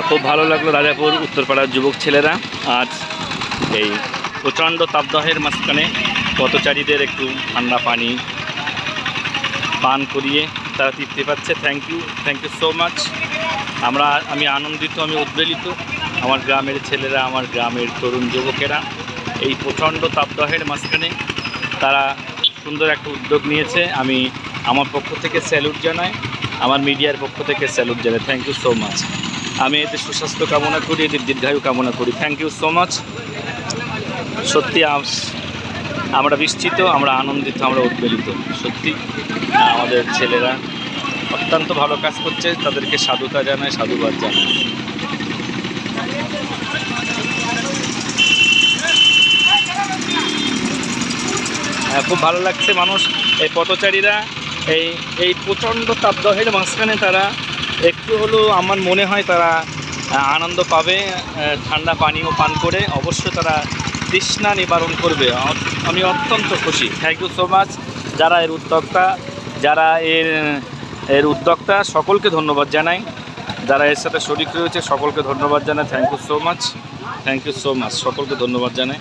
খুব ভালো লাগলো রাজাপুর উত্তরপাড়ার যুবক ছেলেরা আজ এই প্রচণ্ড তাপদাহের মাঝখানে পথচারীদের একটু ঠান্ডা পানি পান করিয়ে তারা তৃপ্তি পাচ্ছে। Thank you so much. আমি আনন্দিত, আমি উদ্বেলিত। আমার গ্রামের ছেলেরা, আমার গ্রামের তরুণ যুবকেরা এই প্রচণ্ড তাপদাহের মাঝখানে তারা সুন্দর একটা উদ্যোগ নিয়েছে। আমি আমার পক্ষ থেকে স্যালুট জানাই, আমার মিডিয়ার পক্ষ থেকে স্যালুট জানাই। Thank you so much. আমি এদের সুস্বাস্থ্য কামনা করি, এদের দীর্ঘায়ু কামনা করি। Thank you so much. সত্যি আমরা বিস্মিত, আমরা আনন্দিত, আমরা উদ্বেলিত। সত্যি আমাদের ছেলেরা অত্যন্ত ভালো কাজ করছে, তাদেরকে সাধুতা জানায়, সাধুবাদ জানায়। খুব ভালো লাগছে। মানুষ এই পথচারীরা এই প্রচণ্ড তাপদাহের মাঝখানে তারা একটু হলেও আমার মনে হয় তারা আনন্দ পাবে। ঠান্ডা পানীয় পান করে অবশ্যই তারা তৃষ্ণা নিবারণ করবে। আমি অত্যন্ত খুশি। Thank you so much. যারা এর উদ্যোক্তা সকলকে ধন্যবাদ জানাই, যারা এর সাথে শরিক রয়েছে সকলকে ধন্যবাদ জানাই। থ্যাংক ইউ সো মাচ, সকলকে ধন্যবাদ জানাই।